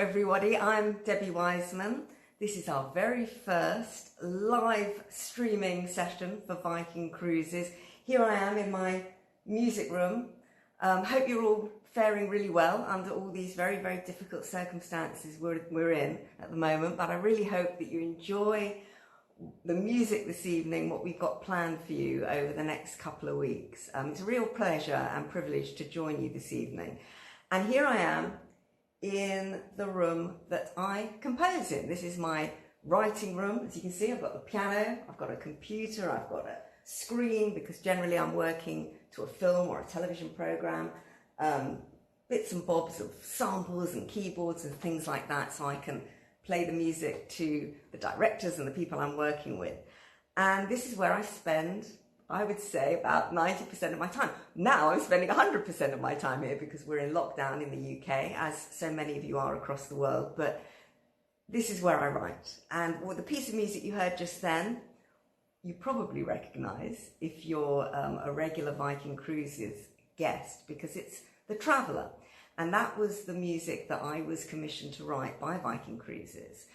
everybody, I'm Debbie Wiseman. This is our very first live streaming session for Viking Cruises. Here I am in my music room. Hope you're all faring really well under all these very, very difficult circumstances we're in at the moment, but I really hope that you enjoy the music this evening, what we've got planned for you over the next couple of weeks. It's a real pleasure and privilege to join you this evening. And here I am in the room that I compose in. This is my writing room. As you can see, I've got the piano, I've got a computer, I've got a screen, because generally I'm working to a film or a television program, bits and bobs of samples and keyboards and things like that, so I can play the music to the directors and the people I'm working with. And this is where I spend, I would say, about 90% of my time. Now I'm spending 100% of my time here because we're in lockdown in the UK, as so many of you are across the world. But this is where I write. And the piece of music you heard just then, you probably recognise if you're a regular Viking Cruises guest, because it's The Traveller. And that was the music that I was commissioned to write by Viking Cruises.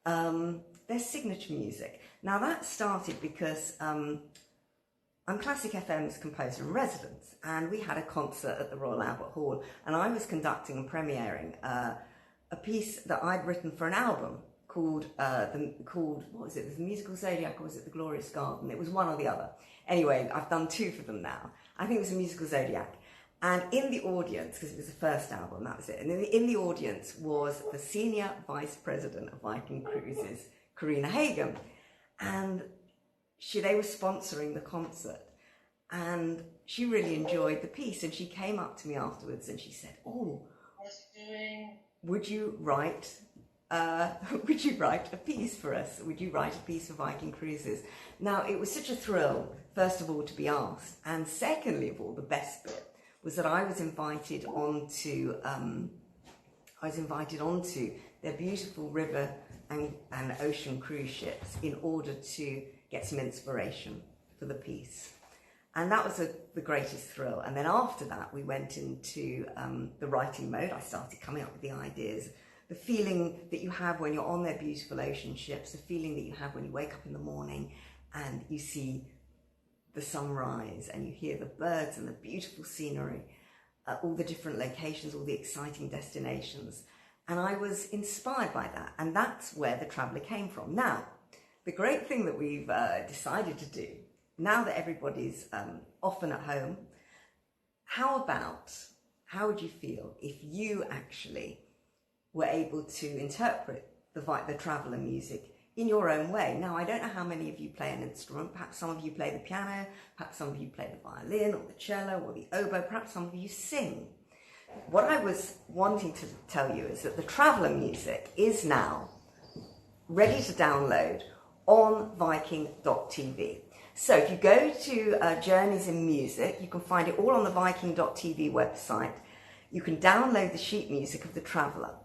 Their signature music. Now that started because I'm Classic FM's composer in residence, and we had a concert at the Royal Albert Hall, and I was conducting and premiering a piece that I'd written for an album called what was it, the Musical Zodiac, or was it The Glorious Garden? It was one or the other. Anyway, I've done two for them now. I think it was the Musical Zodiac. And in the audience, because it was the first album, that was it, and in the audience was the Senior Vice President of Viking Cruises, Karina Hagen, and they were sponsoring the concert, and she really enjoyed the piece, and she came up to me afterwards and she said, would you write a piece for us? Would you write a piece for Viking Cruises? Now, it was such a thrill, first of all, to be asked, and secondly of all, the best bit was that I was invited onto their beautiful river and ocean cruise ships in order to get some inspiration for the piece. And that was the greatest thrill. And then after that, we went into the writing mode. I started coming up with the ideas, the feeling that you have when you're on their beautiful ocean ships, the feeling that you have when you wake up in the morning and you see the sunrise and you hear the birds and the beautiful scenery, all the different locations, all the exciting destinations. And I was inspired by that. And that's where The Traveller came from. Now, the great thing that we've decided to do, now that everybody's often at home, how would you feel if you actually were able to interpret the Traveller music in your own way? Now, I don't know how many of you play an instrument. Perhaps some of you play the piano, perhaps some of you play the violin or the cello or the oboe, perhaps some of you sing. What I was wanting to tell you is that the Traveller music is now ready to download on Viking.TV. So if you go to Journeys in Music, you can find it all on the Viking.TV website. You can download the sheet music of The Traveller.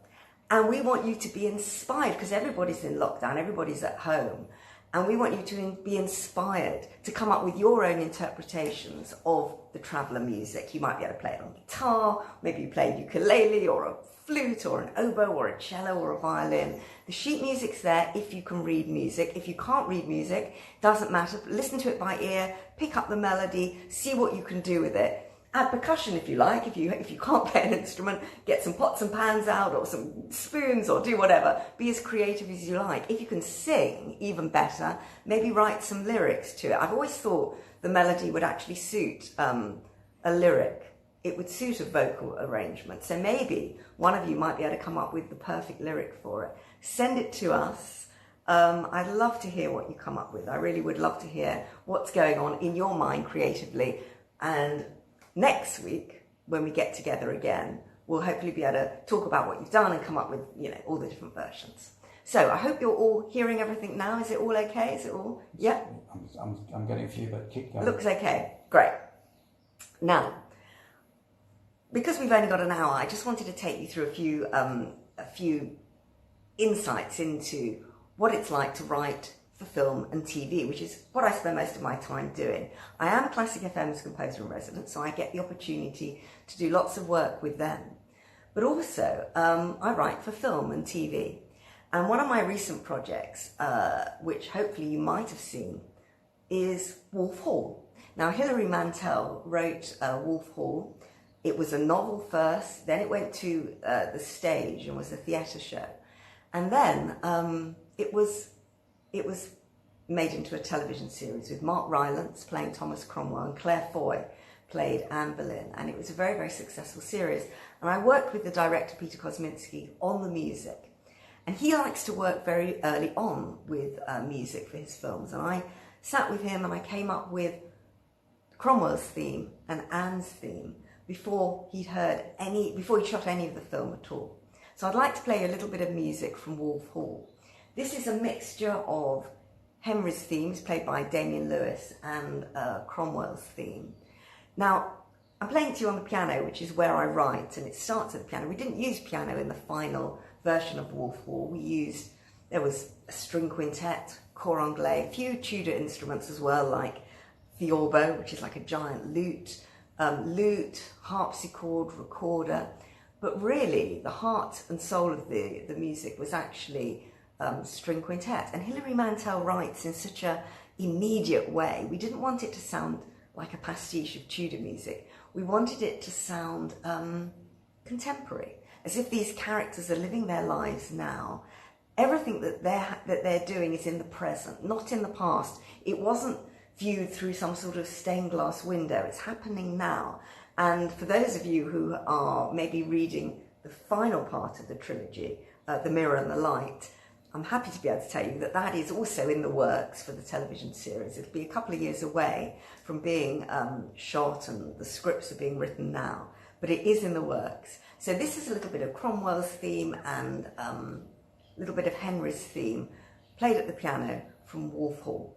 And we want you to be inspired, because everybody's in lockdown, everybody's at home. And we want you to be inspired to come up with your own interpretations of the Traveller music. You might be able to play it on guitar, maybe you play ukulele or a flute or an oboe or a cello or a violin. The sheet music's there if you can read music. If you can't read music, doesn't matter. Listen to it by ear, pick up the melody, see what you can do with it. Add percussion if you like. If you can't play an instrument, get some pots and pans out or some spoons or do whatever. Be as creative as you like. If you can sing, even better. Maybe write some lyrics to it. I've always thought the melody would actually suit a lyric. It would suit a vocal arrangement. So maybe one of you might be able to come up with the perfect lyric for it. Send it to us. I'd love to hear what you come up with. I really would love to hear what's going on in your mind creatively. And next week, when we get together again, we'll hopefully be able to talk about what you've done and come up with, all the different versions. So I hope you're all hearing everything now. Is it all okay? Is it all? Yeah? I'm getting a few, but keep going. Looks okay. Great. Now, because we've only got an hour, I just wanted to take you through a few insights into what it's like to write for film and TV, which is what I spend most of my time doing. I am Classic FM's composer in residence, so I get the opportunity to do lots of work with them. but also I write for film and TV. And one of my recent projects, which hopefully you might have seen, is Wolf Hall. Now, Hilary Mantel wrote Wolf Hall. It was a novel first, then it went to the stage and was a theatre show. And then it was made into a television series with Mark Rylance playing Thomas Cromwell and Claire Foy played Anne Boleyn. And it was a very, very successful series. And I worked with the director, Peter Kosminski, on the music. And he likes to work very early on with music for his films. And I sat with him and I came up with Cromwell's theme and Anne's theme before he shot any of the film at all. So I'd like to play a little bit of music from Wolf Hall. This is a mixture of Henry's themes, played by Damian Lewis, and Cromwell's theme. Now, I'm playing to you on the piano, which is where I write, and it starts at the piano. We didn't use piano in the final version of Wolf Hall. There was a string quintet, cor anglais, a few Tudor instruments as well, like the oboe, which is like a giant lute, harpsichord, recorder. But really, the heart and soul of the music was actually string quintet. And Hilary Mantel writes in such an immediate way. We didn't want it to sound like a pastiche of Tudor music. We wanted it to sound contemporary, as if these characters are living their lives now. Everything that they're doing is in the present, not in the past. It wasn't viewed through some sort of stained glass window. It's happening now. And for those of you who are maybe reading the final part of the trilogy, The Mirror and the Light, I'm happy to be able to tell you that that is also in the works for the television series. It'll be a couple of years away from being shot, and the scripts are being written now, but it is in the works. So this is a little bit of Cromwell's theme and a little bit of Henry's theme, played at the piano from Wolf Hall.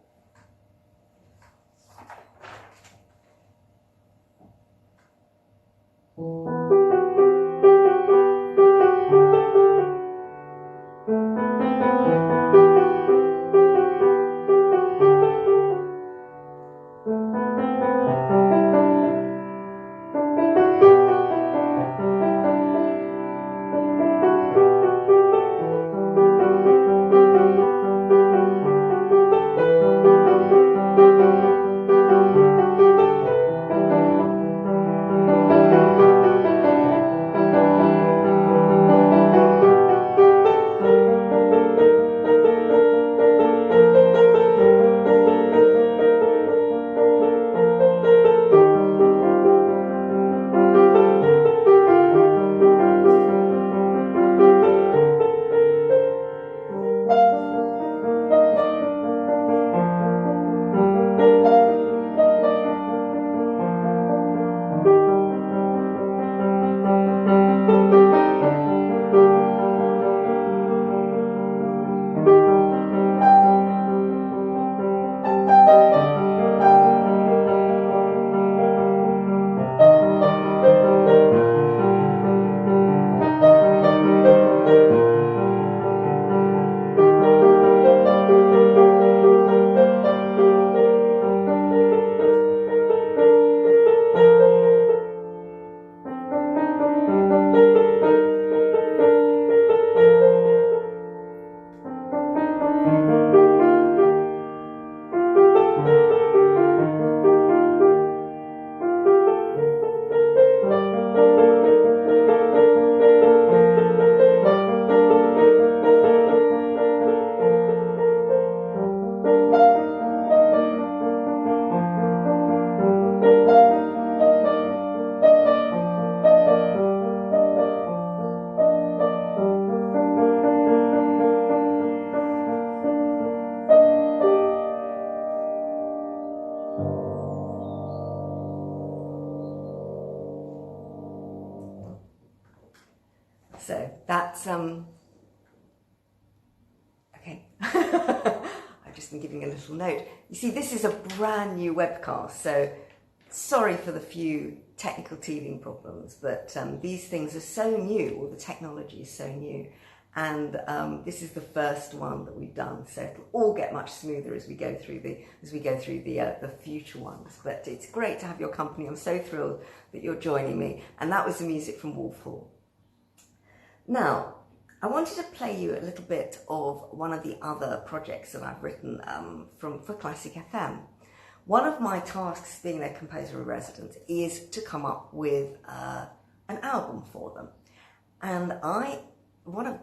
So that's, okay. I've just been giving a little note. You see, this is a brand new webcast, so sorry for the few technical teething problems, but these things are so new, or the technology is so new, and this is the first one that we've done, so it'll all get much smoother as we go through the future ones. But it's great to have your company. I'm so thrilled that you're joining me, and that was the music from Wolf Hall. Now, I wanted to play you a little bit of one of the other projects that I've written for Classic FM. One of my tasks, being their composer in residence, is to come up with an album for them. And one of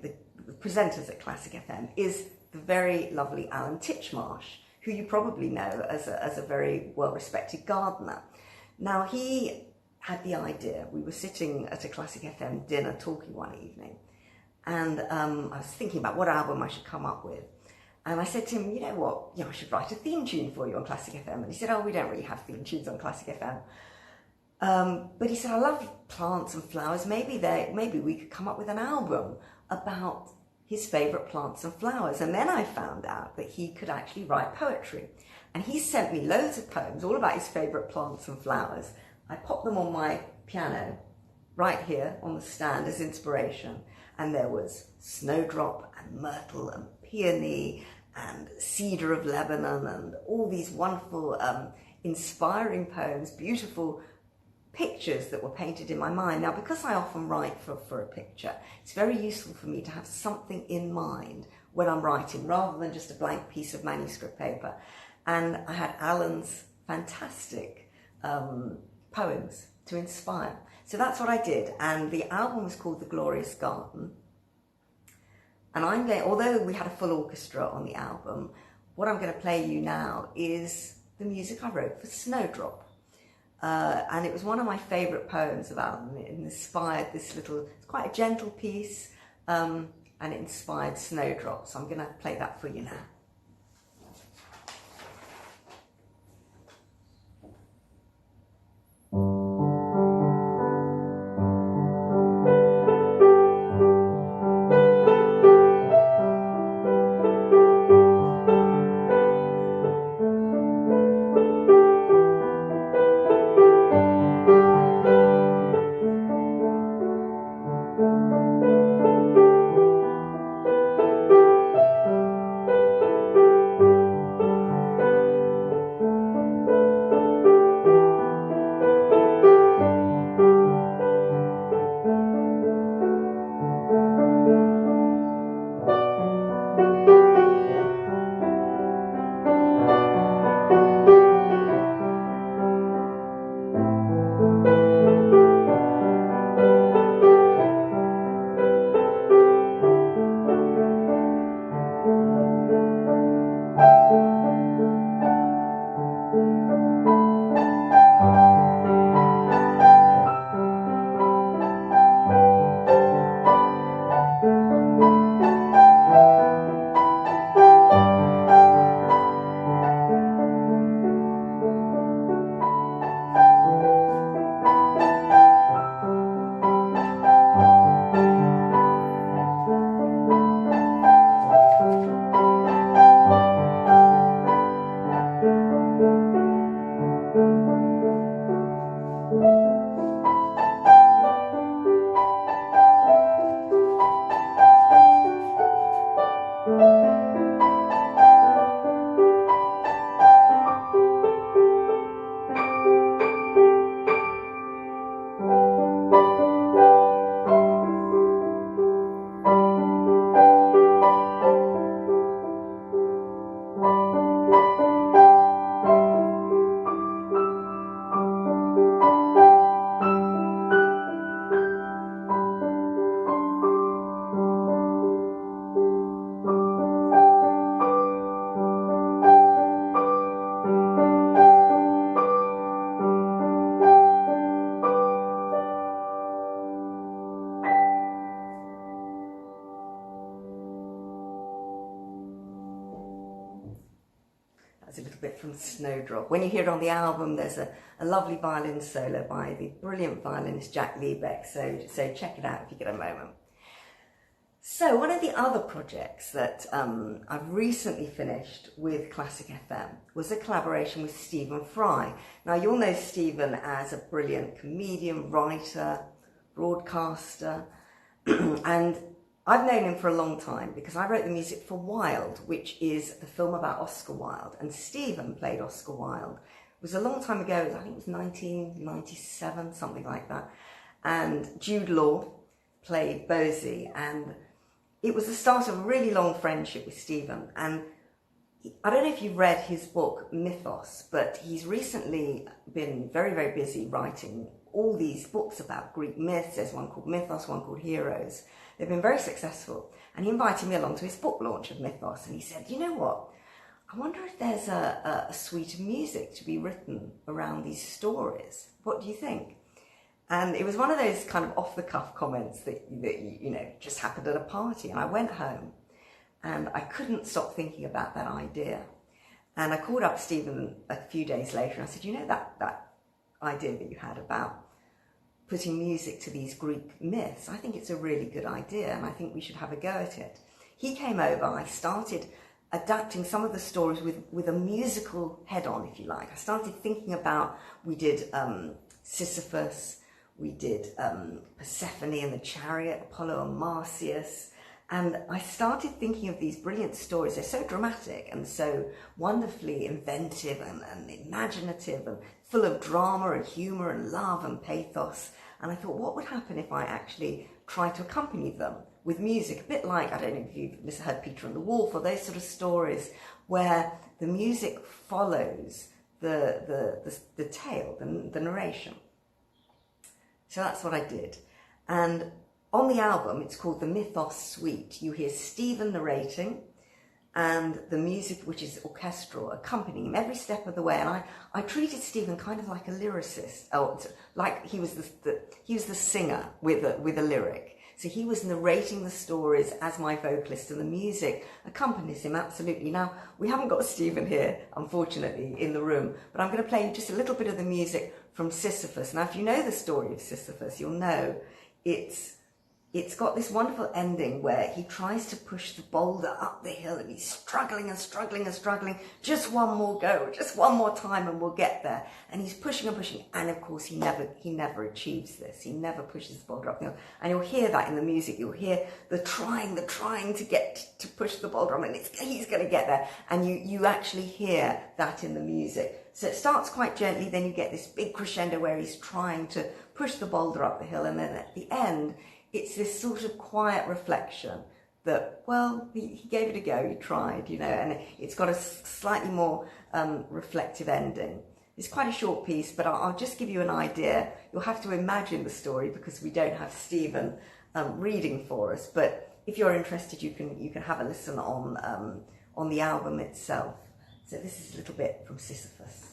the presenters at Classic FM is the very lovely Alan Titchmarsh, who you probably know as a very well-respected gardener. Now, he had the idea. We were sitting at a Classic FM dinner talking one evening, and I was thinking about what album I should come up with. And I said to him, you know what, I should write a theme tune for you on Classic FM. And he said, oh, we don't really have theme tunes on Classic FM. But he said, I love plants and flowers. Maybe we could come up with an album about his favourite plants and flowers. And then I found out that he could actually write poetry. And he sent me loads of poems, all about his favourite plants and flowers. I popped them on my piano, right here on the stand as inspiration. And there was snowdrop and myrtle and peony and cedar of Lebanon and all these wonderful, inspiring poems, beautiful pictures that were painted in my mind. Now, because I often write for a picture, it's very useful for me to have something in mind when I'm writing, rather than just a blank piece of manuscript paper. And I had Alan's fantastic poems to inspire. So that's what I did. And the album was called The Glorious Garden. And although we had a full orchestra on the album, what I'm going to play you now is the music I wrote for Snowdrop. And it was one of my favourite poems of Alan. It inspired it's quite a gentle piece, and it inspired Snowdrop. So I'm going to play that for you now. A little bit from Snowdrop. When you hear it on the album, there's a lovely violin solo by the brilliant violinist Jack Liebeck, so check it out if you get a moment. So one of the other projects that I've recently finished with Classic FM was a collaboration with Stephen Fry. Now, you'll know Stephen as a brilliant comedian, writer, broadcaster, and I've known him for a long time because I wrote the music for Wilde, which is the film about Oscar Wilde, and Stephen played Oscar Wilde. It was a long time ago, I think it was 1997, something like that, and Jude Law played Bosie, and it was the start of a really long friendship with Stephen. And I don't know if you've read his book Mythos, but he's recently been very, very busy writing all these books about Greek myths. There's one called Mythos, one called Heroes. They've been very successful. And he invited me along to his book launch of Mythos, and he said, you know what? I wonder if there's a suite of music to be written around these stories. What do you think? And it was one of those kind of off-the-cuff comments that you know, just happened at a party. And I went home and I couldn't stop thinking about that idea. And I called up Stephen a few days later and I said, you know, that idea that you had about putting music to these Greek myths, I think it's a really good idea and I think we should have a go at it. He came over, I started adapting some of the stories with a musical head-on, if you like. I started thinking about, we did Sisyphus, we did Persephone and the Chariot, Apollo and Marsyas, and I started thinking of these brilliant stories. They're so dramatic and so wonderfully inventive and imaginative and full of drama and humour and love and pathos. And I thought, what would happen if I actually tried to accompany them with music? A bit like, I don't know if you've heard Peter and the Wolf or those sort of stories where the music follows the tale, the narration. So that's what I did. And on the album, it's called the Mythos Suite. You hear Stephen narrating and the music, which is orchestral, accompanying him every step of the way. And I treated Stephen kind of like a lyricist, or like he was the singer with a lyric. So he was narrating the stories as my vocalist, and the music accompanies him absolutely. Now, we haven't got Stephen here, unfortunately, in the room, but I'm going to play you just a little bit of the music from Sisyphus. Now, if you know the story of Sisyphus, you'll know it's got this wonderful ending where he tries to push the boulder up the hill and he's struggling and struggling and struggling. Just one more go, just one more time and we'll get there. And he's pushing and pushing, and of course he never achieves this. He never pushes the boulder up the hill. And you'll hear that in the music. You'll hear the trying to push the boulder up, and he's going to get there. And you actually hear that in the music. So it starts quite gently, then you get this big crescendo where he's trying to push the boulder up the hill, and then at the end, it's this sort of quiet reflection that, well, he gave it a go, he tried, you know, and it's got a slightly more reflective ending. It's quite a short piece, but I'll just give you an idea. You'll have to imagine the story because we don't have Stephen reading for us, but if you're interested, you can have a listen on the album itself. So this is a little bit from Sisyphus.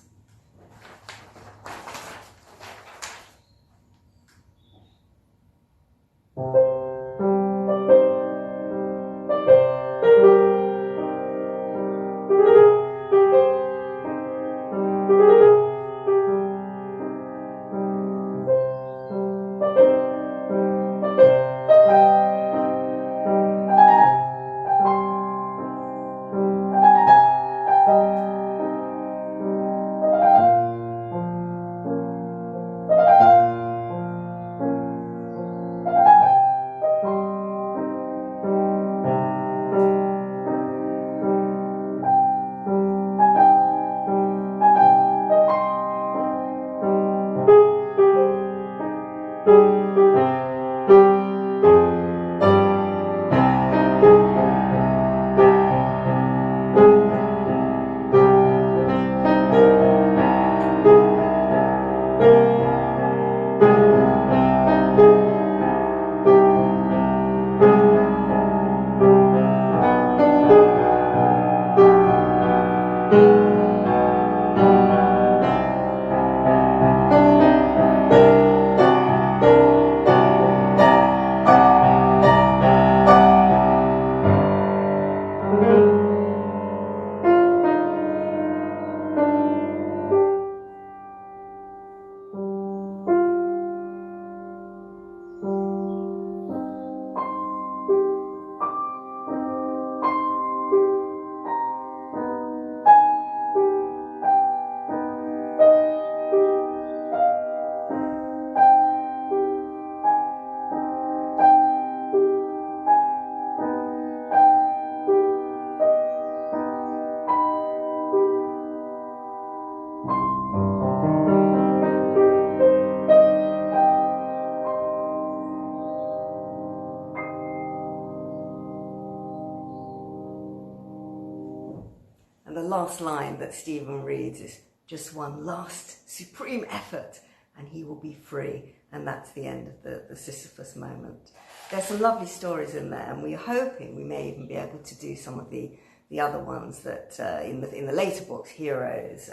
last line that Stephen reads is, "Just one last supreme effort and he will be free." And that's the end of the Sisyphus moment. There's some lovely stories in there, and we're hoping we may even be able to do some of the other ones that in the later books, Heroes,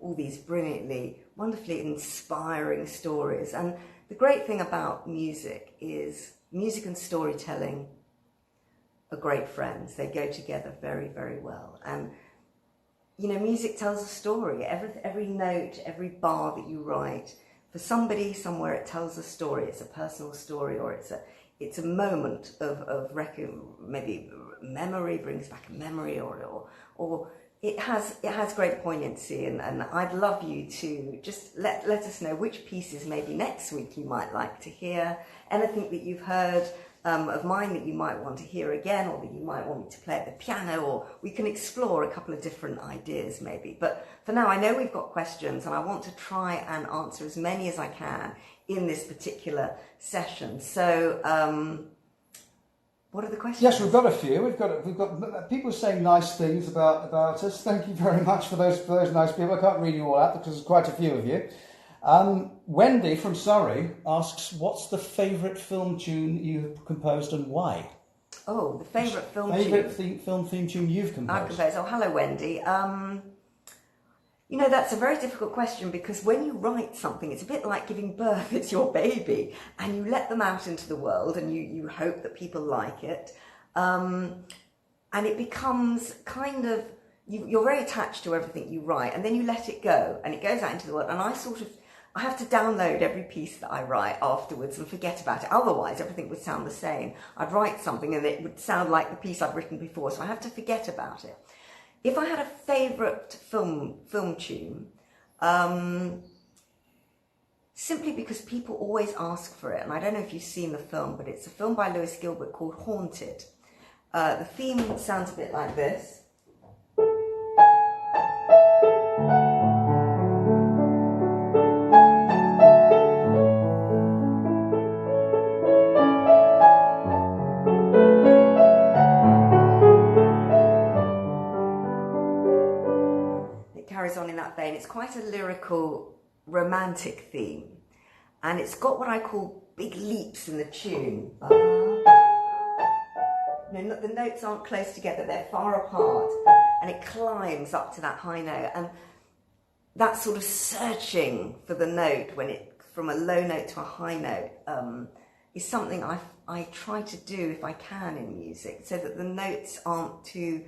all these brilliantly, wonderfully inspiring stories. And the great thing about music is music and storytelling are great friends. They go together very, very well. And you know, music tells a story. Every note, every bar that you write, for somebody somewhere, it tells a story. It's a personal story, or it's a moment of maybe memory, brings back a memory, or it has great poignancy. And I'd love you to just let us know which pieces maybe next week you might like to hear. Anything that you've heard of mine that you might want to hear again, or that you might want me to play at the piano, or we can explore a couple of different ideas maybe. But for now, I know we've got questions, and I want to try and answer as many as I can in this particular session. So what are the questions? Yes, we've got a few. We've got people saying nice things about us. Thank you very much for those nice people. I can't read you all out because there's quite a few of you. Wendy from Surrey asks, what's the favourite film tune you've composed and why? Oh, the favourite film tune? Favourite film theme tune you've composed? I've composed. Oh, hello, Wendy. You know, that's a very difficult question, because when you write something, it's a bit like giving birth. It's your baby, and you let them out into the world, and you hope that people like it. And it becomes kind of, you're very attached to everything you write, and then you let it go, and it goes out into the world. And I have to download every piece that I write afterwards and forget about it. Otherwise, everything would sound the same. I'd write something and it would sound like the piece I'd written before, so I have to forget about it. If I had a favourite film tune, simply because people always ask for it, and I don't know if you've seen the film, but it's a film by Lewis Gilbert called Haunted. The theme sounds a bit like this. On in that vein. It's quite a lyrical, romantic theme, and it's got what I call big leaps in the tune. No, the notes aren't close together, they're far apart, and it climbs up to that high note, and that sort of searching for the note from a low note to a high note is something I try to do if I can in music, so that the notes aren't too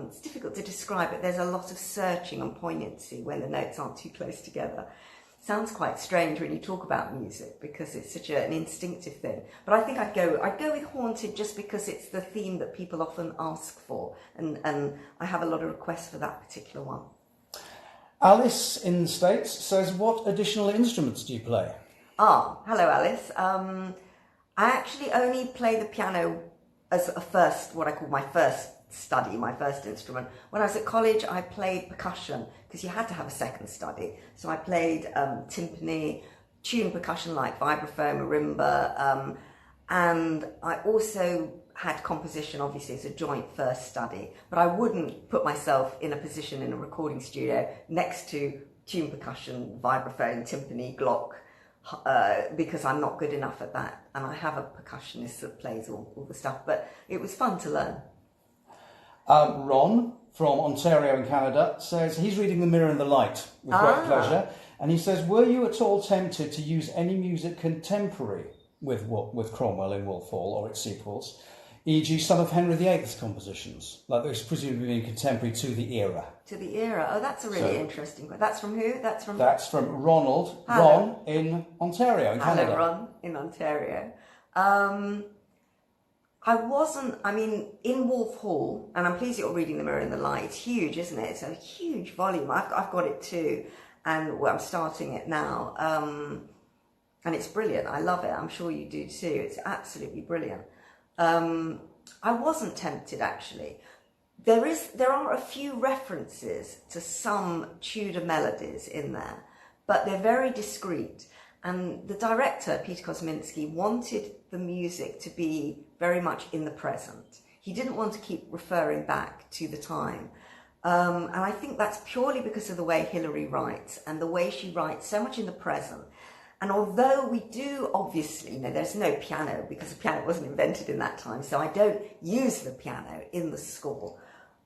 it's difficult to describe it. There's a lot of searching and poignancy when the notes aren't too close together. It sounds quite strange when you talk about music, because it's such an instinctive thing. But I think I'd go with Haunted, just because it's the theme that people often ask for, and I have a lot of requests for that particular one. Alice in the States says, what additional instruments do you play? Hello Alice. I actually only play the piano as what I call my first study, my first instrument. When I was at college, I played percussion, because you had to have a second study. So I played timpani, tuned percussion like vibraphone, marimba, and I also had composition, obviously, as a joint first study. But I wouldn't put myself in a position in a recording studio next to tuned percussion, vibraphone, timpani, glock, because I'm not good enough at that. And I have a percussionist that plays all the stuff, but it was fun to learn. Ron from Ontario in Canada says he's reading The Mirror and the Light with great pleasure, and he says, were you at all tempted to use any music contemporary with Cromwell in Wolf Hall or its sequels, e.g. some of Henry VIII's compositions, like those presumably being contemporary to the era? To the era. Oh, that's a really interesting question. That's from who? That's from Ronald. Hello. Ron in Ontario in Canada. Hello, Ron in Ontario. In Wolf Hall, and I'm pleased you're reading The Mirror and the Light. It's huge, isn't it? It's a huge volume. I've got it too, and I'm starting it now. And it's brilliant. I love it. I'm sure you do too. It's absolutely brilliant. I wasn't tempted, actually. There are a few references to some Tudor melodies in there, but they're very discreet. And the director, Peter Kosminski, wanted the music to be very much in the present. He didn't want to keep referring back to the time. And I think that's purely because of the way Hilary writes and the way she writes so much in the present. And although we do, obviously, there's no piano because the piano wasn't invented in that time, so I don't use the piano in the score,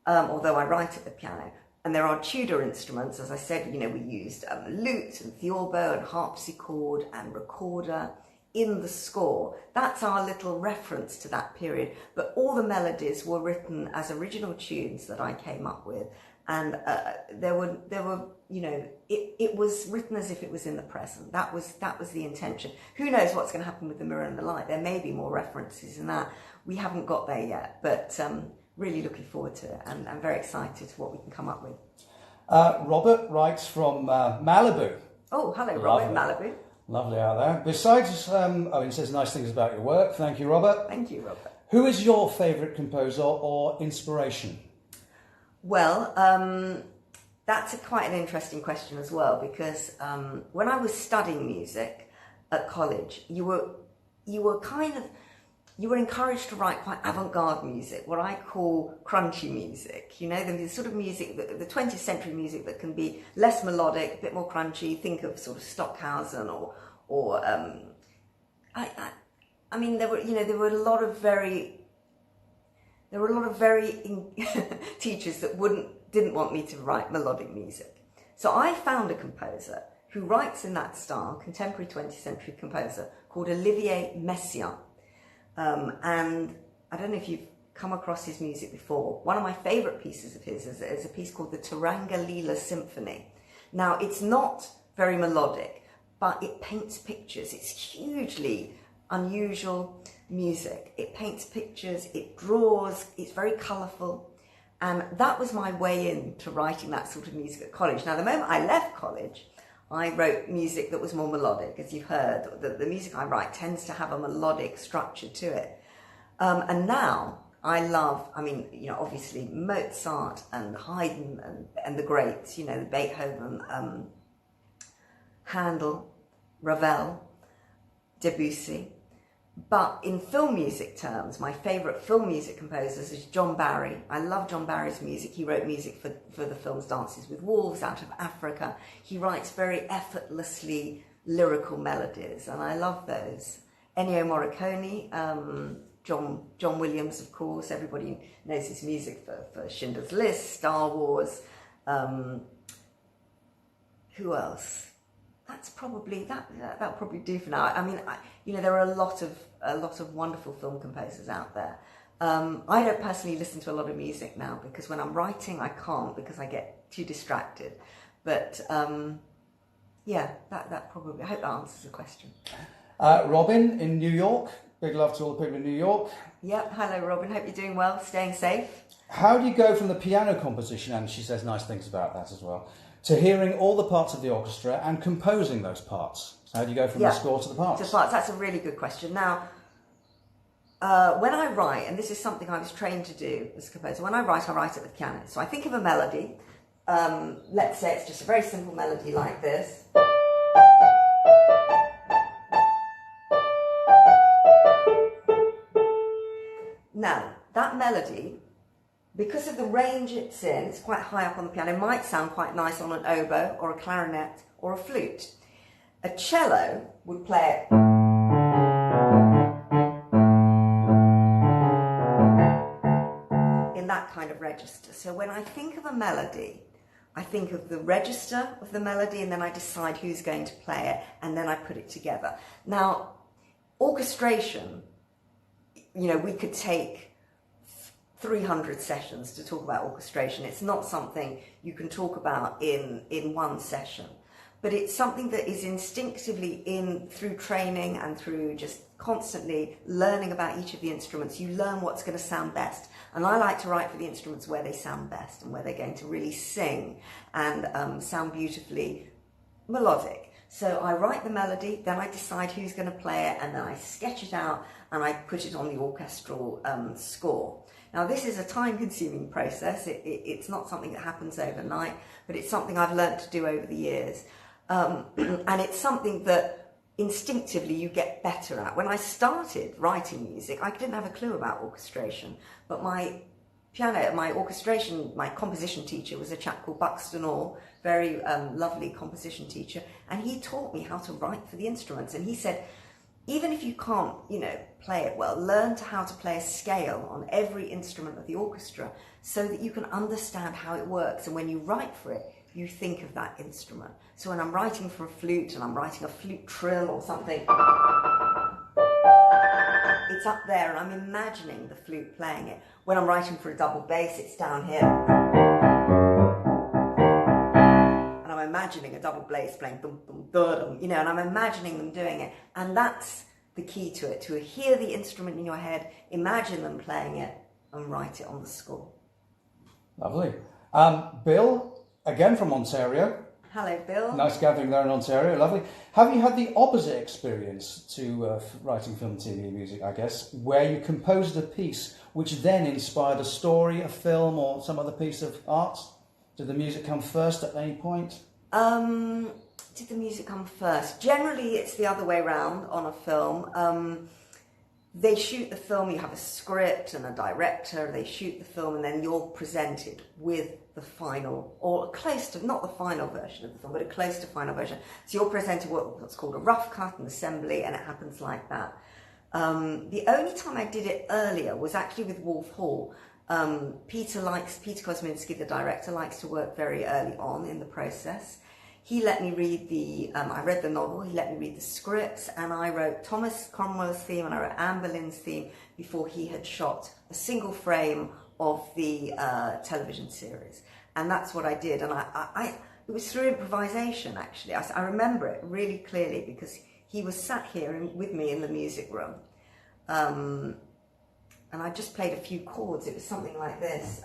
although I write at the piano. And there are Tudor instruments, as I said, we used lute and theorbo and harpsichord and recorder in the score. That's our little reference to that period. But all the melodies were written as original tunes that I came up with. And there were, it was written as if it was in the present. That was the intention. Who knows what's going to happen with The Mirror and the Light? There may be more references in that. We haven't got there yet, but really looking forward to it, and I'm very excited for what we can come up with. Robert writes from Malibu. Oh, hello, Robert, Malibu. Lovely out there. Besides, he says nice things about your work. Thank you, Robert. Thank you, Robert. Who is your favourite composer or inspiration? Well, that's quite an interesting question as well, because when I was studying music at college, you were encouraged to write quite avant-garde music, what I call crunchy music, the sort of music, the 20th century music that can be less melodic, a bit more crunchy. Think of sort of Stockhausen there were a lot of very teachers that didn't want me to write melodic music. So I found a composer who writes in that style, contemporary 20th century composer, called Olivier Messiaen. And I don't know if you've come across his music before. One of my favourite pieces of his is a piece called the Turanga Lila Symphony. Now, it's not very melodic, but it paints pictures. It's hugely unusual music. It paints pictures, it draws, it's very colourful. And that was my way into writing that sort of music at college. Now, the moment I left college, I wrote music that was more melodic. As you've heard, the music I write tends to have a melodic structure to it. And now I love, obviously Mozart and Haydn and the greats, the Beethoven, Handel, Ravel, Debussy. But in film music terms, my favourite film music composers is John Barry. I love John Barry's music. He wrote music for the films Dances with Wolves, Out of Africa. He writes very effortlessly lyrical melodies, and I love those. Ennio Morricone, John Williams, of course. Everybody knows his music for Schindler's List, Star Wars. Who else? That's probably that'll probably do for now. There are a lot of wonderful film composers out there. I don't personally listen to a lot of music now because when I'm writing, I can't because I get too distracted. But that probably. I hope that answers the question. Robin in New York. Big love to all the people in New York. Yep. Hello, Robin. Hope you're doing well. Staying safe. How do you go from the piano composition, and she says nice things about that as well, to hearing all the parts of the orchestra and composing those parts? How do you go from the score to the parts? To parts, that's a really good question. Now, when I write, and this is something I was trained to do as a composer, when I write at the piano. So I think of a melody. Let's say it's just a very simple melody like this. Now, that melody, because of the range it's in, it's quite high up on the piano, it might sound quite nice on an oboe or a clarinet or a flute. A cello would play it in that kind of register. So when I think of a melody, I think of the register of the melody and then I decide who's going to play it and then I put it together. Now, orchestration, we could take 300 sessions to talk about orchestration. It's not something you can talk about in one session, but it's something that is instinctively through training and through just constantly learning about each of the instruments. You learn what's going to sound best. And I like to write for the instruments where they sound best and where they're going to really sing and sound beautifully melodic. So I write the melody, then I decide who's going to play it, and then I sketch it out and I put it on the orchestral score. Now, this is a time-consuming process. It's not something that happens overnight, but it's something I've learned to do over the years. And it's something that instinctively you get better at. When I started writing music, I didn't have a clue about orchestration, but my piano, my orchestration, my composition teacher was a chap called Buxton Orr, very lovely composition teacher, and he taught me how to write for the instruments. And he said, even if you can't, play it well, learn how to play a scale on every instrument of the orchestra so that you can understand how it works. And when you write for it, you think of that instrument. So when I'm writing for a flute and I'm writing a flute trill or something, it's up there and I'm imagining the flute playing it. When I'm writing for a double bass, it's down here. And I'm imagining a double bass playing dum dum dum, and I'm imagining them doing it. And that's the key to it, to hear the instrument in your head, imagine them playing it, and write it on the score. Lovely. Bill, again from Ontario. Hello, Bill. Nice gathering there in Ontario, lovely. Have you had the opposite experience to writing film, TV, music, I guess, where you composed a piece which then inspired a story, a film, or some other piece of art? Did the music come first at any point? Did the music come first? Generally, it's the other way around on a film. They shoot the film, you have a script and a director, they shoot the film, and then you're presented with the final, or close to, not the final version of the film, but a close to final version. So you're presented what's called a rough cut, an assembly, and it happens like that. The only time I did it earlier was actually with Wolf Hall. Peter Kosminski, the director, likes to work very early on in the process. He let me read I read the novel, he let me read the scripts, and I wrote Thomas Cromwell's theme and I wrote Anne Boleyn's theme before he had shot a single frame of the television series. And that's what I did. And it was through improvisation, actually. I remember it really clearly because he was sat here with me in the music room. And I just played a few chords. It was something like this.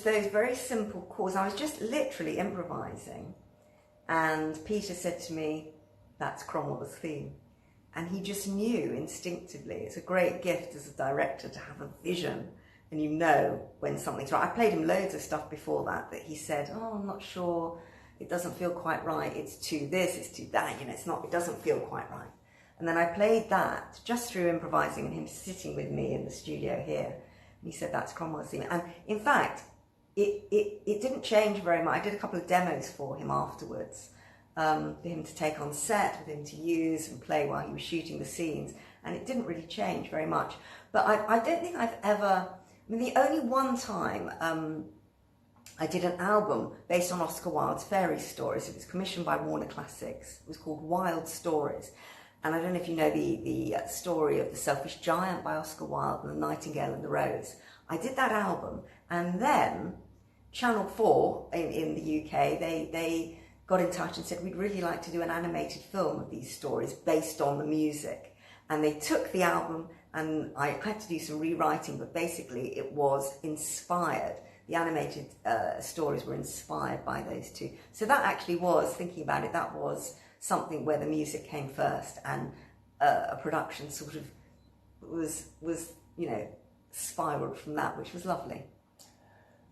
Those very simple chords. I was just literally improvising, and Peter said to me, "That's Cromwell's theme," and he just knew instinctively. It's a great gift as a director to have a vision, and you know when something's right. I played him loads of stuff before that he said, "Oh, I'm not sure. It doesn't feel quite right. It's too this, it's too that. It doesn't feel quite right." And then I played that just through improvising and him sitting with me in the studio here. And he said, "That's Cromwell's theme." And in fact, it didn't change very much. I did a couple of demos for him afterwards, for him to take on set, with him to use and play while he was shooting the scenes, and it didn't really change very much. But I don't think I've ever, the only one time I did an album based on Oscar Wilde's fairy stories. It was commissioned by Warner Classics. It was called Wild Stories. And I don't know if you know the story of The Selfish Giant by Oscar Wilde and The Nightingale and the Rose. I did that album, and then Channel 4 in the UK, they got in touch and said, "We'd really like to do an animated film of these stories based on the music." And they took the album, and I had to do some rewriting, but basically it was inspired. The animated stories were inspired by those two. So that actually was, thinking about it, that was something where the music came first, and a production sort of was spiraled from that, which was lovely.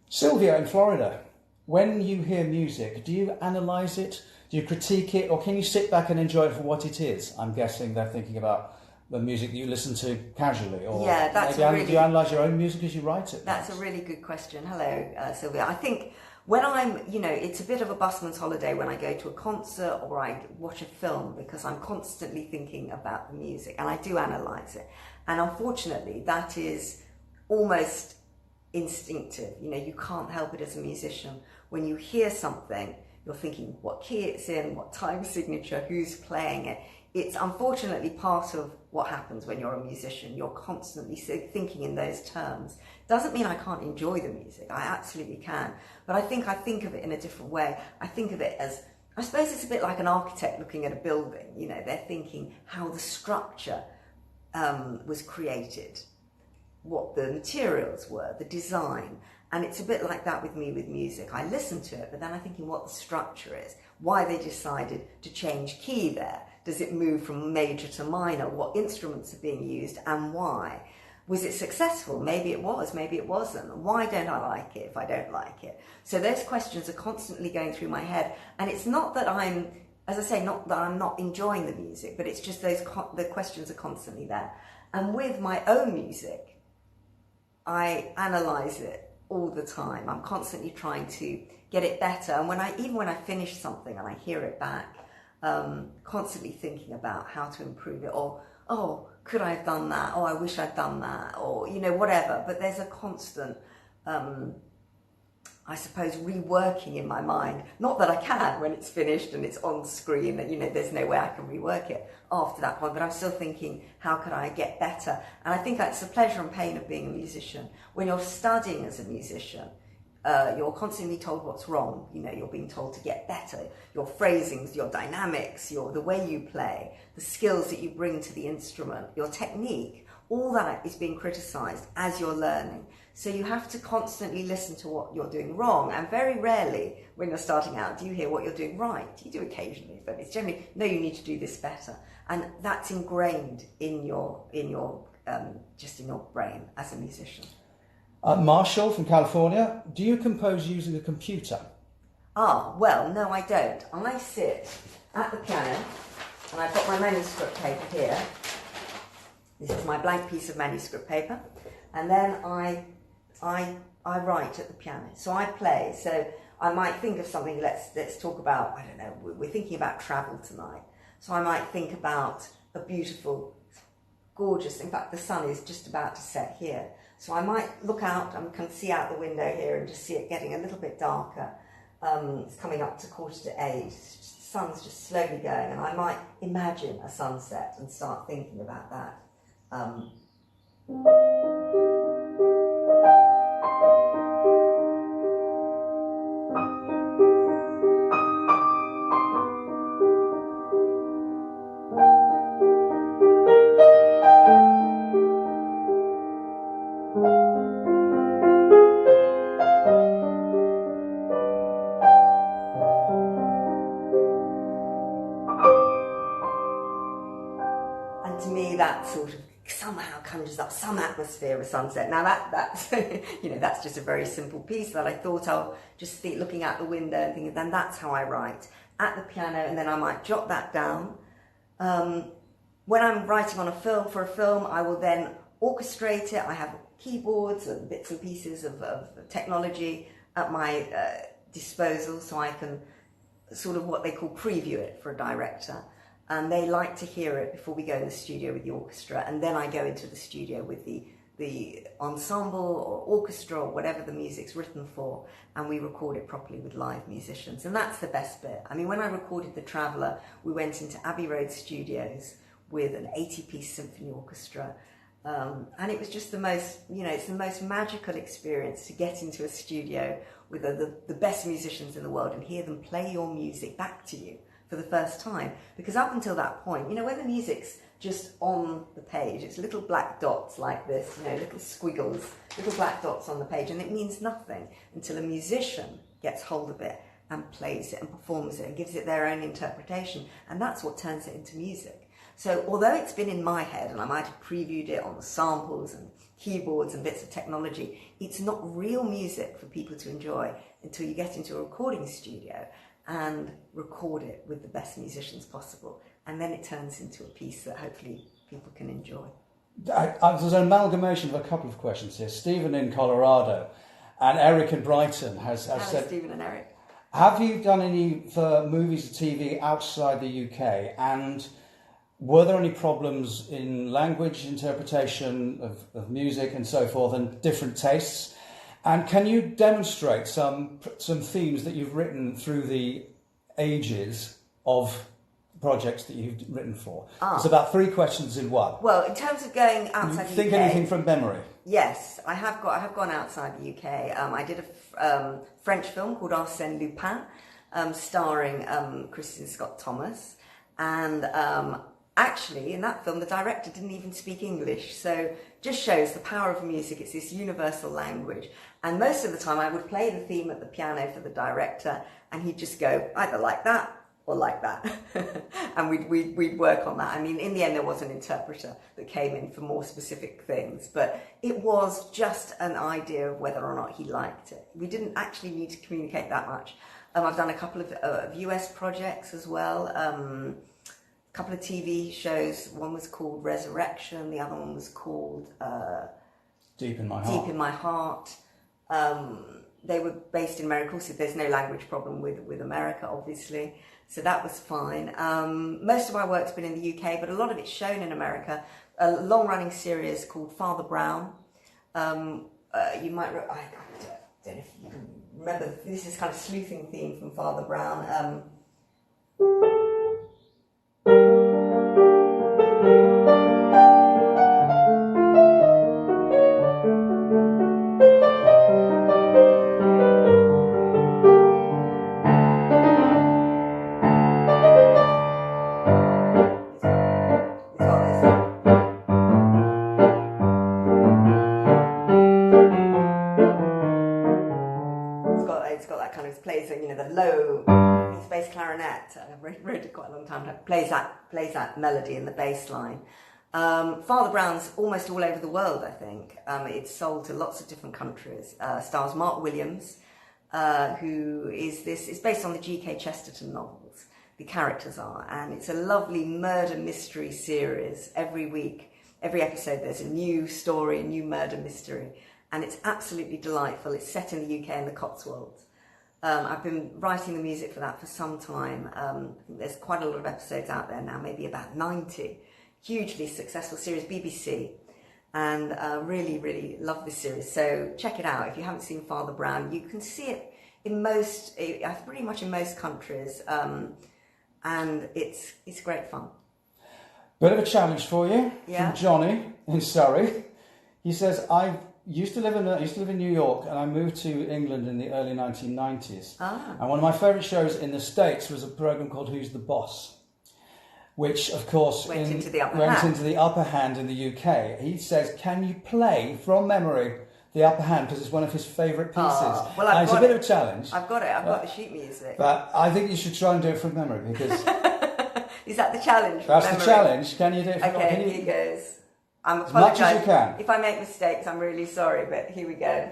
Sylvia in Florida, when you hear music, do you analyse it? Do you critique it? Or can you sit back and enjoy it for what it is? I'm guessing they're thinking about the music that you listen to casually. Or yeah, that's maybe do you analyse your own music as you write it? That's a really good question. Hello, Sylvia. I think when I'm, it's a bit of a busman's holiday when I go to a concert or I watch a film, because I'm constantly thinking about the music and I do analyse it. And unfortunately, that is almost instinctive. You can't help it as a musician. When you hear something, you're thinking what key it's in, what time signature, who's playing it. It's unfortunately part of what happens when you're a musician. You're constantly thinking in those terms. Doesn't mean I can't enjoy the music. I absolutely can. But I think of it in a different way. I think of it as, I suppose it's a bit like an architect looking at a building. They're thinking how the structure was created, what the materials were, the design. And it's a bit like that with me with music. I listen to it, but then I'm thinking what the structure is, why they decided to change key there, Does it move from major to minor? What instruments are being used and why? Was it successful? Maybe it was, maybe it wasn't. Why don't I like it if I don't like it? So those questions are constantly going through my head. And it's not that I'm, as I say, not that I'm not enjoying the music, but it's just the questions are constantly there. And with my own music, I analyse it all the time. I'm constantly trying to get it better. And even when I finish something and I hear it back, constantly thinking about how to improve it, or, oh, could I have done that? Oh, I wish I'd done that, or, you know, whatever. But there's a constant, I suppose, reworking in my mind. Not that I can when it's finished and it's on screen, and, you know, there's no way I can rework it after that point, but I'm still thinking, how could I get better? And I think that's the pleasure and pain of being a musician. When you're studying as a musician, you're constantly told what's wrong. You know, you're being told to get better. Your phrasings, your dynamics, the way you play, the skills that you bring to the instrument, your technique, all that is being criticised as you're learning. So you have to constantly listen to what you're doing wrong. And very rarely, when you're starting out, do you hear what you're doing right. You do occasionally, but it's generally, no, you need to do this better. And that's ingrained in your just in your brain as a musician. Marshall from California, do you compose using a computer? Well, no, I don't. I sit at the piano, and I've got my manuscript paper here. This is my blank piece of manuscript paper, and then I write at the piano. So I play. So I might think of something. Let's talk about, I don't know. We're thinking about travel tonight. So I might think about a beautiful, gorgeous. In fact, the sun is just about to set here. So I might look out and can see out the window here and just see it getting a little bit darker. It's coming up to 7:45. The sun's just slowly going, and I might imagine a sunset and start thinking about that. And to me, that sort of somehow conjures up some atmosphere of sunset. Now that's you know, that's just a very simple piece that I thought I'll just think, looking out the window and thinking, then that's how I write at the piano, and then I might jot that down. When I'm writing on for a film, I will then orchestrate it. I have keyboards and bits and pieces of technology at my disposal, so I can sort of what they call preview it for a director. And they like to hear it before we go in the studio with the orchestra, and then I go into the studio with the ensemble or orchestra or whatever the music's written for, and we record it properly with live musicians. And that's the best bit. I mean, when I recorded The Traveller, we went into Abbey Road Studios with an 80-piece symphony orchestra, and it was just the most, you know, it's the most magical experience to get into a studio with the best musicians in the world and hear them play your music back to you for the first time. Because up until that point, you know, when the music's just on the page, it's little black dots like this, you know, little squiggles, little black dots on the page, and it means nothing until a musician gets hold of it and plays it and performs it and gives it their own interpretation, and that's what turns it into music. So although it's been in my head and I might have previewed it on the samples and keyboards and bits of technology, it's not real music for people to enjoy until you get into a recording studio and record it with the best musicians possible. And then it turns into a piece that hopefully people can enjoy. There's an amalgamation of a couple of questions here. Stephen in Colorado and Eric in Brighton has said... Stephen and Eric. Have you done any for movies or TV outside the UK? And were there any problems in language interpretation of music and so forth, and different tastes? And can you demonstrate some themes that you've written through the ages of projects that you've written for? It's about 3 questions in one. Well, in terms of going outside the UK... Think anything from memory? Yes, I have gone outside the UK. I did a French film called Arsène Lupin, starring Christian Scott Thomas. And actually, in that film, the director didn't even speak English. So just shows the power of music. It's this universal language. And most of the time I would play the theme at the piano for the director, and he'd just go either like that or like that. And we'd work on that. I mean, in the end, there was an interpreter that came in for more specific things, but it was just an idea of whether or not he liked it. We didn't actually need to communicate that much. I've done a couple of US projects as well, a couple of TV shows. One was called Resurrection, the other one was called Deep in My Heart. Deep in My Heart. They were based in America, so there's no language problem with America, obviously. So that was fine. Most of our work's been in the UK, but a lot of it's shown in America. A long-running series called Father Brown. You might, I don't know if you can remember, this is kind of sleuthing theme from Father Brown. The low bass clarinet. I wrote it quite a long time ago. Plays that melody in the bass line. Father Brown's almost all over the world, I think. It's sold to lots of different countries. Stars Mark Williams, who is this. It's based on the G.K. Chesterton novels. The characters are, and it's a lovely murder mystery series. Every week, every episode, there's a new story, a new murder mystery, and it's absolutely delightful. It's set in the UK in the Cotswolds. I've been writing the music for that for some time. I think there's quite a lot of episodes out there now, maybe about 90. Hugely successful series, BBC. And really, really love this series. So check it out. If you haven't seen Father Brown, you can see it in pretty much in most countries. And it's great fun. Bit of a challenge for you from Johnny in Surrey. He says, I used to live in New York, and I moved to England in the early 1990s. And one of my favourite shows in the States was a programme called Who's the Boss, which, of course, went into the upper hand in the UK. He says, can you play from memory The Upper Hand, because it's one of his favourite pieces. Well, it's a bit of a challenge. I've got it. I've got the sheet music. But I think you should try and do it from memory, because... Is that the challenge? That's the challenge. Can you do it from memory? Okay, here goes. I'm as much as you can. If I make mistakes, I'm really sorry, but here we go.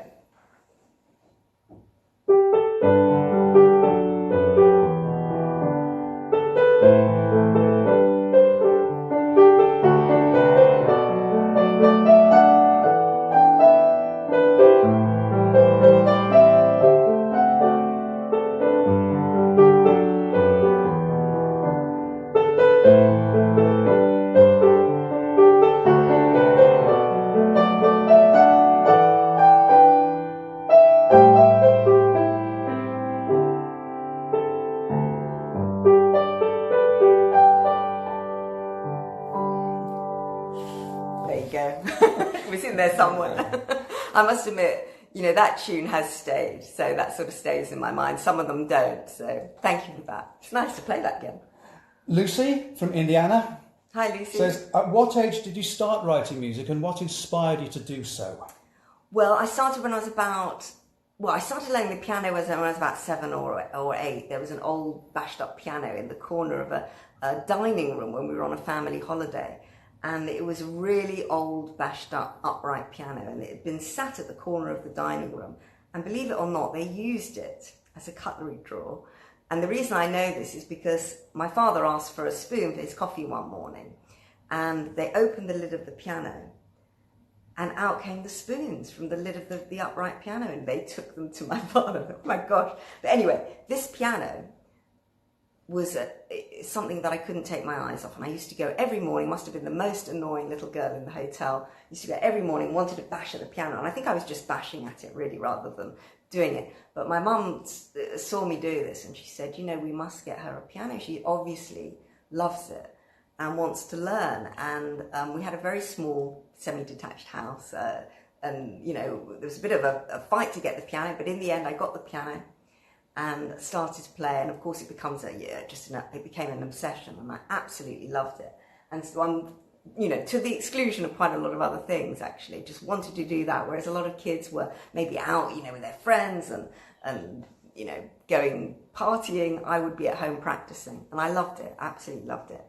It was in there somewhere. I must admit, that tune has stayed, so that sort of stays in my mind. Some of them don't, so thank you for that. It's nice to play that again. Lucy from Indiana. Hi, Lucy. Says, at what age did you start writing music, and what inspired you to do so? Well, I started when I was I started learning the piano when I was about 7 or 8. There was an old bashed up piano in the corner of a dining room when we were on a family holiday. And it was a really old, bashed up, upright piano, and it had been sat at the corner of the dining room. And believe it or not, they used it as a cutlery drawer. And the reason I know this is because my father asked for a spoon for his coffee one morning, and they opened the lid of the piano, and out came the spoons from the lid of the upright piano, and they took them to my father. Oh my gosh. But anyway, this piano was something that I couldn't take my eyes off, and I used to go every morning. Must have been the most annoying little girl in the hotel. Used to go every morning, wanted to bash at the piano, and I think I was just bashing at it really rather than doing it. But my mum saw me do this, and she said, we must get her a piano. She obviously loves it and wants to learn. And we had a very small semi-detached house, and there was a bit of a fight to get the piano, but in the end I got the piano and started to play, and of course it became an obsession, and I absolutely loved it. And so I'm, to the exclusion of quite a lot of other things, actually, just wanted to do that, whereas a lot of kids were maybe out, with their friends and you know, going partying, I would be at home practicing. And I loved it, absolutely loved it.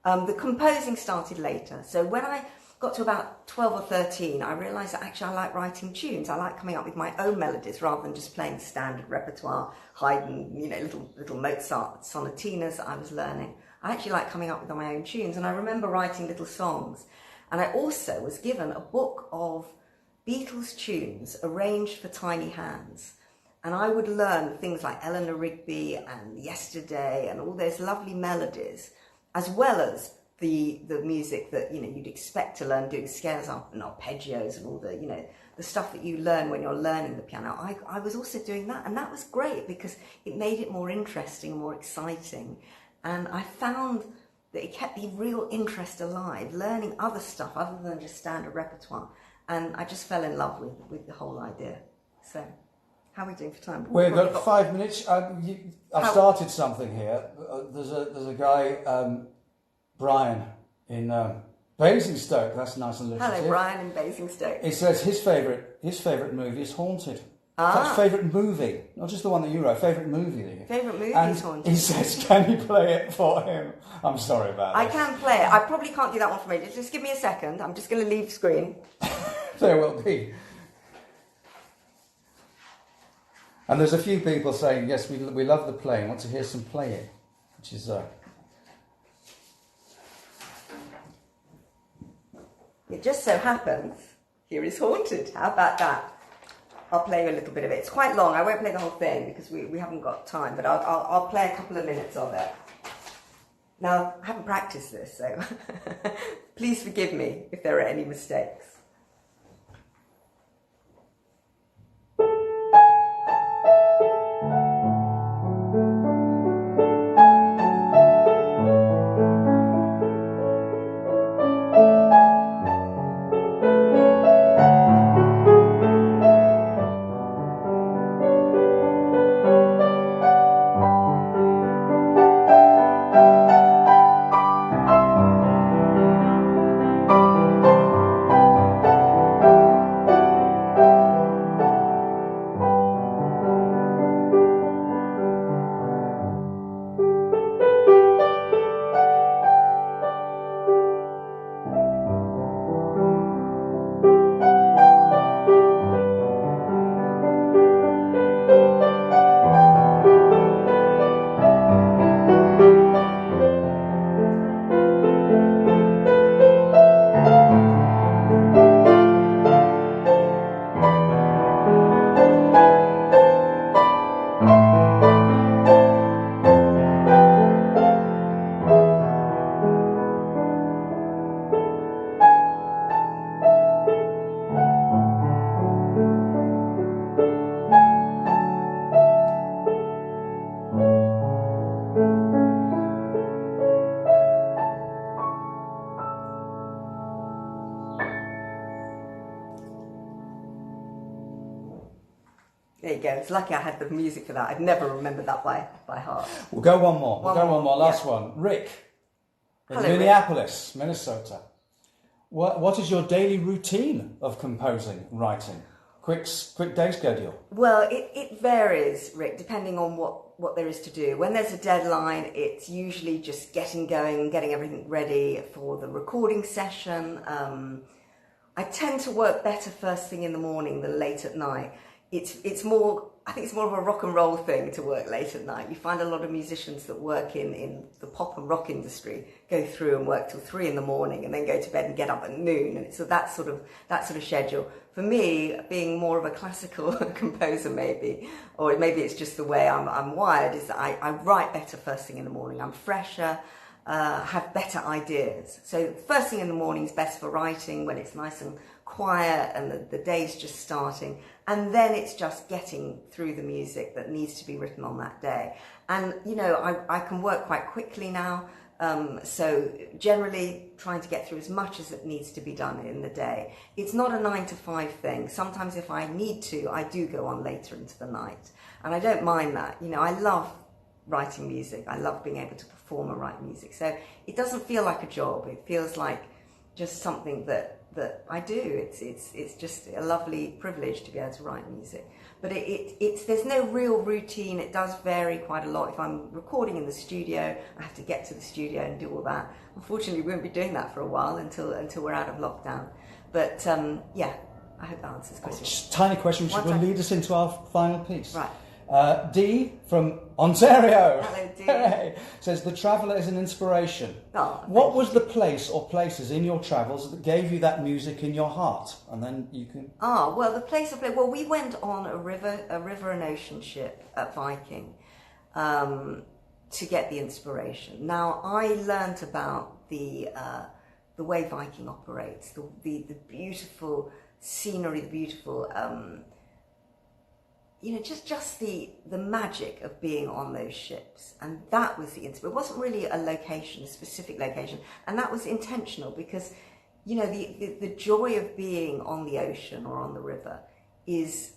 The composing started later. So when I got to about 12 or 13, I realised that actually I like writing tunes. I like coming up with my own melodies rather than just playing standard repertoire, Haydn, you know, little Mozart sonatinas that I was learning. I actually like coming up with my own tunes, and I remember writing little songs. And I also was given a book of Beatles tunes arranged for tiny hands. And I would learn things like Eleanor Rigby and Yesterday and all those lovely melodies, as well as the music that, you know, you'd expect to learn, doing scales and arpeggios and all the, you know, the stuff that you learn when you're learning the piano. I was also doing that, and that was great because it made it more interesting and more exciting. And I found that it kept the real interest alive, learning other stuff other than just standard repertoire. And I just fell in love with the whole idea. So, how are we doing for time? We've got 5 minutes. I started something here. There's a guy, Brian, in Basingstoke. That's nice and lucrative. Hello, Brian in Basingstoke. He says his favourite movie is Haunted. That's favourite movie, not just the one that you wrote. Favourite movie. Favourite movie and is Haunted. He says, "Can you play it for him?" I'm sorry about that. I can play it. I probably can't do that one for me. Just give me a second. I'm just going to leave the screen. There will be. And there's a few people saying, yes, we love the playing, want to hear some playing, which is... It just so happens, here is Haunted. How about that? I'll play you a little bit of it. It's quite long. I won't play the whole thing because we haven't got time, but I'll play a couple of minutes of it. Now, I haven't practiced this, so please forgive me if there are any mistakes. There you go. It's lucky I had the music for that. I'd never remembered that by heart. We'll go one more. One more. Last yeah. one. Rick, in Hello, Minneapolis, Rick. Minnesota. What is your daily routine of composing, writing? Quick day schedule. Well, it varies, Rick, depending on what there is to do. When there's a deadline, it's usually just getting going and getting everything ready for the recording session. I tend to work better first thing in the morning than late at night. It's more, I think it's more of a rock and roll thing to work late at night. You find a lot of musicians that work in the pop and rock industry go through and work till 3 in the morning and then go to bed and get up at noon, and it's that sort of schedule. For me, being more of a classical composer maybe, or maybe it's just the way I'm wired, is that I write better first thing in the morning. I'm fresher, have better ideas. So first thing in the morning is best for writing, when it's nice and quiet and the day's just starting, and then it's just getting through the music that needs to be written on that day. And you know, I can work quite quickly now, so generally trying to get through as much as it needs to be done in the day. It's not a 9 to 5 thing. Sometimes if I need to, I do go on later into the night, and I don't mind that. You know, I love writing music. I love being able to perform and write music, so it doesn't feel like a job. It feels like just something that that I do. It's just a lovely privilege to be able to write music. But there's no real routine. It does vary quite a lot. If I'm recording in the studio, I have to get to the studio and do all that. Unfortunately, we won't be doing that for a while until we're out of lockdown. But yeah, I hope that answers the question. Just a tiny question, which will lead us into our final piece. Right. Dee from Ontario. Hello, Dee. Says the traveller is an inspiration. Oh, what was the place or places in your travels that gave you that music in your heart? And then you can. Well, the place of well, we went on a river and ocean ship at Viking to get the inspiration. Now, I learnt about the way Viking operates, the beautiful scenery, the beautiful. Just the magic of being on those ships. And that was the inspiration. It wasn't really a location, a specific location. And that was intentional because, the joy of being on the ocean or on the river is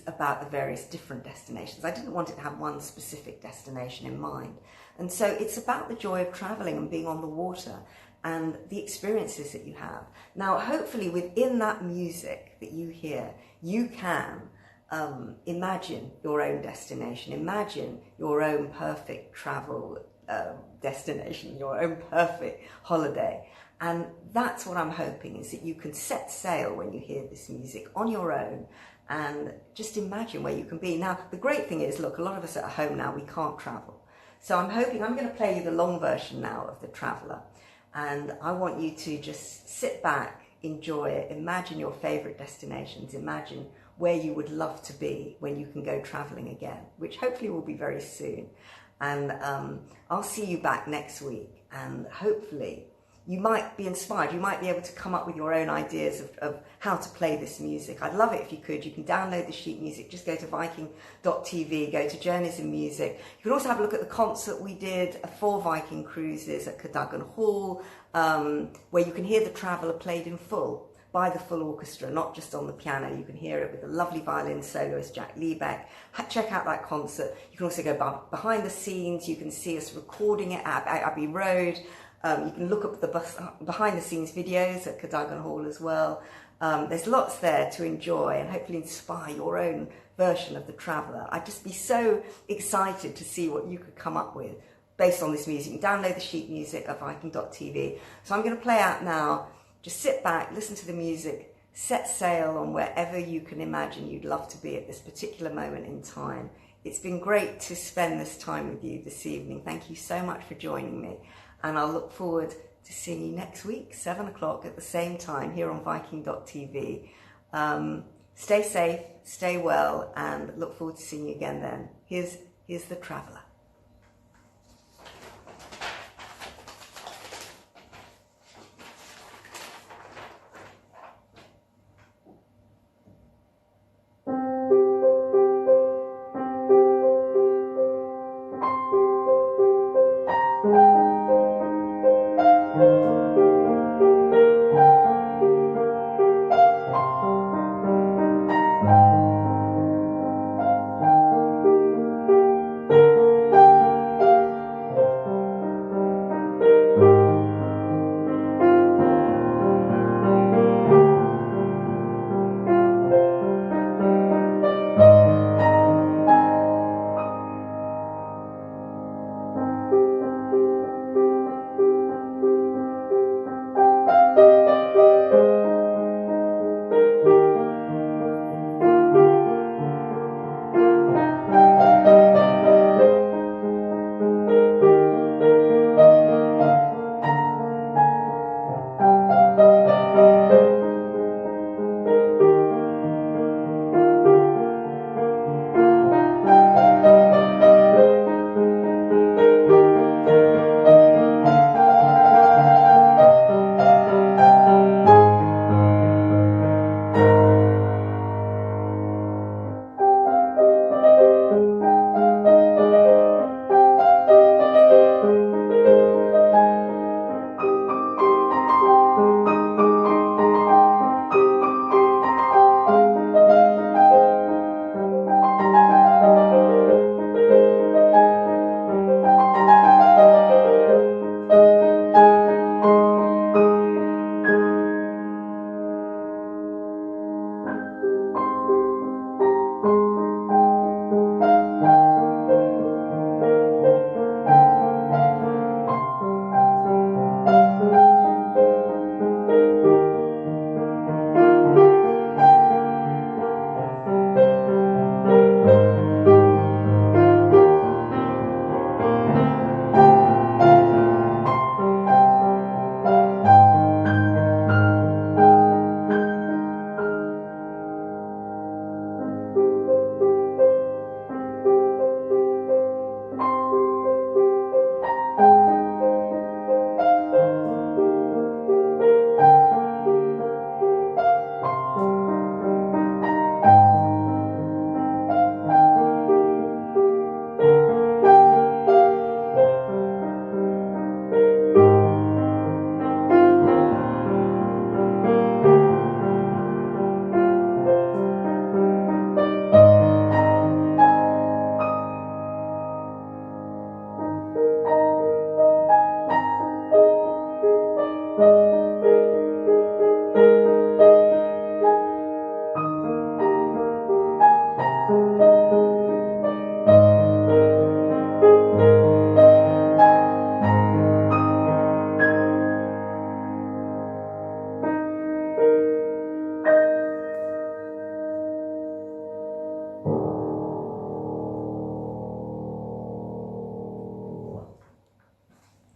about the various different destinations. I didn't want it to have one specific destination in mind. And so it's about the joy of traveling and being on the water and the experiences that you have. Now, hopefully within that music that you hear, you can imagine your own destination, imagine your own perfect travel destination, your own perfect holiday. And that's what I'm hoping, is that you can set sail when you hear this music on your own and just imagine where you can be. Now, the great thing is, look, a lot of us at home now, we can't travel. So I'm going to play you the long version now of The Traveller. And I want you to just sit back, enjoy it, imagine your favourite destinations, imagine where you would love to be when you can go travelling again, which hopefully will be very soon. And I'll see you back next week, and hopefully you might be inspired. You might be able to come up with your own ideas of how to play this music. I'd love it if you could. You can download the sheet music. Just go to Viking.TV, go to Journeys in Music. You can also have a look at the concert we did for Viking Cruises at Cadogan Hall, where you can hear The Traveller played in full by the full orchestra, not just on the piano. You can hear it with a lovely violin soloist, Jack Liebeck. Check out that concert. You can also go behind the scenes. You can see us recording it at Abbey Road. You can look up the behind the scenes videos at Cadogan Hall as well. There's lots there to enjoy and hopefully inspire your own version of The Traveller. I'd just be so excited to see what you could come up with based on this music. You can download the sheet music at Viking.TV. So I'm going to play out now. Just sit back, listen to the music, set sail on wherever you can imagine you'd love to be at this particular moment in time. It's been great to spend this time with you this evening. Thank you so much for joining me. And I'll look forward to seeing you next week, 7 o'clock at the same time here on Viking.TV. Stay safe, stay well, and look forward to seeing you again then. Here's The Traveller.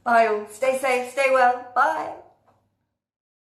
Bye all. Stay safe, stay well. Bye.